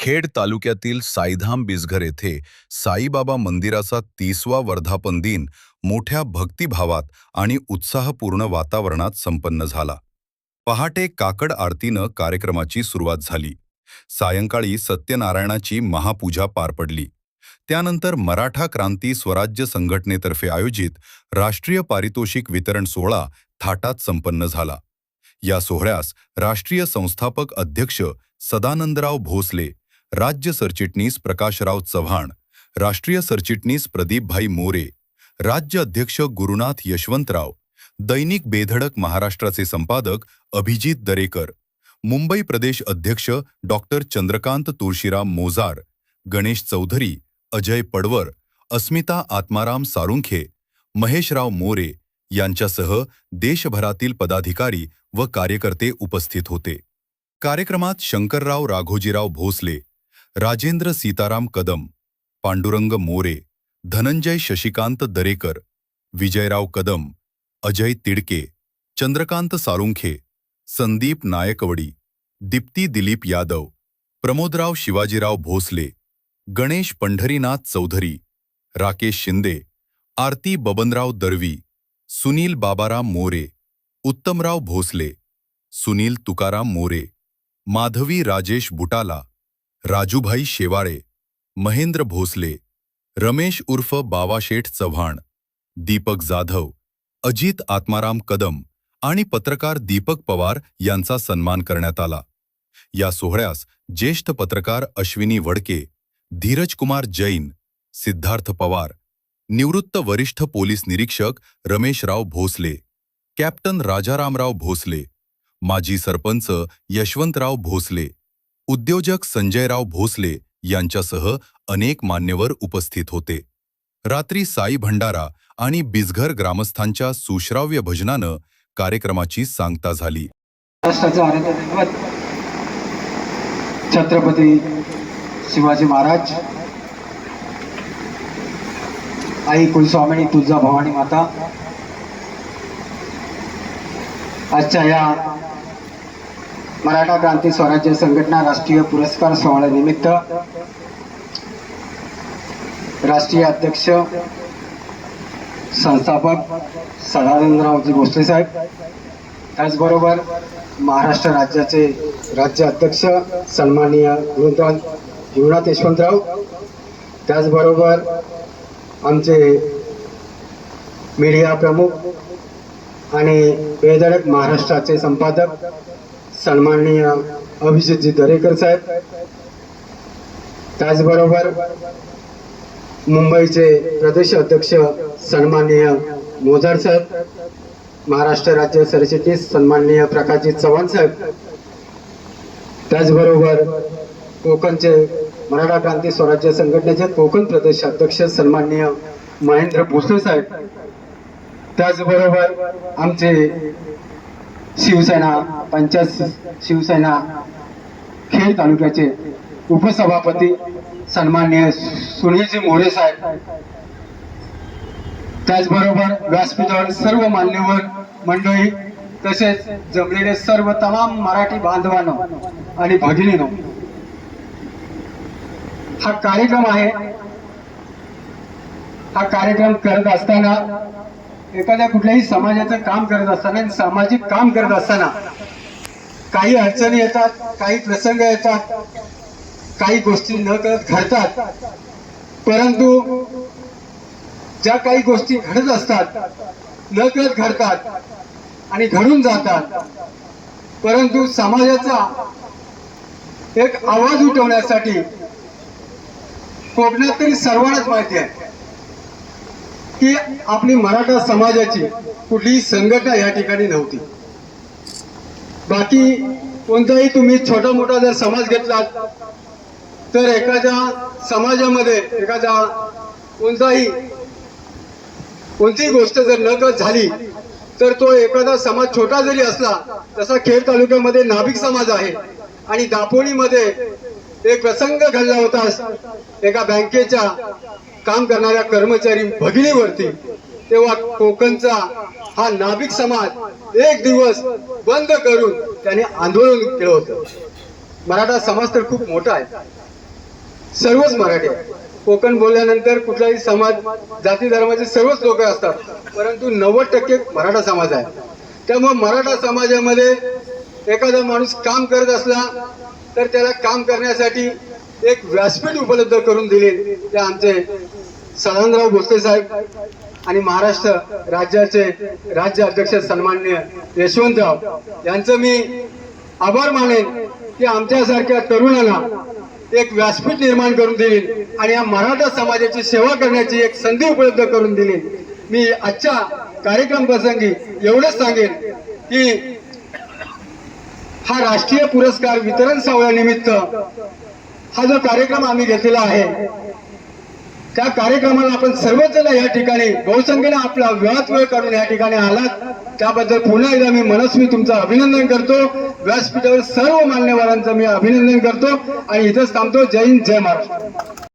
खेड तालुक्यातील साईधाम बिजघर येथे साईबाबा मंदिराचा 30वा वर्धापन दिन मोठ्या भक्तिभावात आणि उत्साहपूर्ण वातावरणात संपन्न झाला. पहाटे काकड आरतीनं कार्यक्रमाची सुरुवात झाली. सायंकाळी सत्यनारायणाची महापूजा पार पडली. त्यानंतर मराठा क्रांती स्वराज्य संघटनेतर्फे आयोजित राष्ट्रीय पारितोषिक वितरण सोहळा थाटात संपन्न झाला. या सोहळ्यास राष्ट्रीय संस्थापक अध्यक्ष सदानंदराव भोसले, राज्य सरचिटणीस प्रकाशराव चव्हाण, राष्ट्रीय सरचिटणीस प्रदीपभाई मोरे, राज्य अध्यक्ष गुरुनाथ यशवंतराव, दैनिक बेधडक महाराष्ट्राचे संपादक अभिजित दरेकर, मुंबई प्रदेश अध्यक्ष डॉक्टर चंद्रकांत तुळशीराम मोजार, गणेश चौधरी, अजय पडवर, अस्मिता आत्माराम सारुंखे, महेशराव मोरे यांच्यासह देशभरातील पदाधिकारी व कार्यकर्ते उपस्थित होते. कार्यक्रमात शंकरराव राघोजीराव भोसले, राजेंद्र सीताराम कदम, पांडुरंग मोरे, धनंजय शशिकांत दरेकर, विजयराव कदम, अजय तिडके, चंद्रकांत सारुंखे, संदीप नायकवडी, दीप्ती दिलीप यादव, प्रमोदराव शिवाजीराव भोसले, गणेश पंढरीनाथ चौधरी, राकेश शिंदे, आरती बबनराव दरवी, सुनील बाबाराम मोरे, उत्तमराव भोसले, सुनील तुकाराम मोरे, माधवी राजेश बुटाला, राजूभाई शेवाळे, महेंद्र भोसले, रमेश उर्फ बावाशेठ चव्हाण, दीपक जाधव, अजित आत्माराम कदम आणि पत्रकार दीपक पवार यांचा सन्मान करण्यात आला. या सोहळ्यास ज्येष्ठ पत्रकार अश्विनी वडके, धीरजकुमार जैन, सिद्धार्थ पवार, निवृत्त वरिष्ठ पोलीस निरीक्षक रमेशराव भोसले, कॅप्टन राजारामराव भोसले, माजी सरपंच यशवंतराव भोसले, उद्योजक संजयराव भोसले यांच्यासह अनेक मान्यवर उपस्थित होते. रात्री साई भंडारा आणि बिजघर ग्रामस्थांच्या सुश्राव्य भजनानं कार्यक्रमाची सांगता झाली. छत्रपती शिवाजी महाराज, आई कुलस्वामिनी तुळजा भवानी माता, आजच्या या मराठा क्रांती स्वराज्य संघटना राष्ट्रीय पुरस्कार सोहळ्यानिमित्त राष्ट्रीय अध्यक्ष संस्थापक सदानंदरावजी भोसले साहेब, त्याचबरोबर महाराष्ट्र राज्याचे राज्य अध्यक्ष सन्माननीय गुरुनाथ यशवंतराव, त्याचबरोबर आमचे मीडिया प्रमुख आणि बेधडक महाराष्ट्राचे संपादक सन्माननीय अभिजितजी दरेकर साहेब, त्याचबरोबर मुंबईचे प्रदेश अध्यक्ष सन्माननीय मोजार साहेब, महाराष्ट्र राज्य सरचिटणीस सन्माननीय प्रकाशजी चव्हाण साहेब, त्याचबरोबर कोकणचे मराठा क्रांती स्वराज्य संघटनेचे कोकण प्रदेश अध्यक्ष सन्माननीय महेंद्र भोसले साहेब, त्याचबरोबर आमचे शिवसेना पंचायत शिवसेना खेड तालुक्याचे उपसभापती सन्माननीय सुनीलजी मोरे साहेब, त्याचबरोबर व्यासपीठावर सर्व मान्यवर मंडळी, तसेच जमलेले सर्व तमाम मराठी बांधवांनो आणि भगिनींनो, हा कार्यक्रम आहे. हा कार्यक्रम करत असताना एखाद्या कुठल्याही समाजाचं काम करत असताना, सामाजिक काम करत असताना काही अडचणी येतात, काही प्रसंग येतात, काही गोष्टी न कळत घडतात. परंतु ज्या काही गोष्टी घडत असतात, न कळत घडतात आणि घडून जातात, परंतु समाजाचा एक आवाज उठवण्यासाठी कोकणात तरी सर्वांनाच माहिती आहे की आपली मराठा समाजाची कुठलीही संघटना या ठिकाणी नव्हती. बाकी कोणताही तुम्ही छोटा मोठा जर समाज घेतलात तर एखाद्या समाजामध्ये एखादा कोणतीही गोष्ट जर नकळत झाली तर तो एखादा समाज छोटा जरी असला, तसा खेड तालुक्यामध्ये नाभिक समाज आहे आणि दापोलीमध्ये एक प्रसंग घडला होता एका बँकेच्या काम करणाऱ्या कर्मचारी भगिनीवरती. तेव्हा कोकणचा हा नाभिक समाज एक दिवस बंद करून त्याने आंदोलन केलं होतं. मराठा समाज तर खूप मोठा आहे, सर्वच मराठी आहे. कोकण बोलल्यानंतर कुठलाही समाज, जाती धर्माचे सर्वच लोक असतात, परंतु 90% मराठा समाज आहे. त्यामुळे मराठा समाजामध्ये एखादा माणूस काम करत असला तर त्याला काम करण्यासाठी एक व्यासपीठ उपलब्ध करून दिले ते आमचे सदानंदराव भोसले साहेब आणि महाराष्ट्र राज्याचे राज्य अध्यक्ष सन्माननीय यशवंतराव यांचं मी आभार मानेन की आमच्यासारख्या तरुणांना एक व्यासपीठ निर्माण करून दिली आणि या मराठा समाजाची सेवा करण्याची एक संधी उपलब्ध करून दिली. मी आजच्या कार्यक्रम प्रसंगी एवढंच सांगेन की हा राष्ट्रीय पुरस्कार वितरण सोहळ्यानिमित्त हा जो कार्यक्रम आम्ही घेतलेला आहे, त्या कार्यक्रमाला आपण सर्वच जण या ठिकाणी बहुसंख्येने आपला वेळ काढून या ठिकाणी आलात, त्याबद्दल पुन्हा एकदा मी मनस्वी तुमचं अभिनंदन करतो. व्यासपीठावर सर्व मान्यवरांचं मी अभिनंदन करतो आणि इथंच थांबतो. जय हिंद, जय महाराष्ट्र.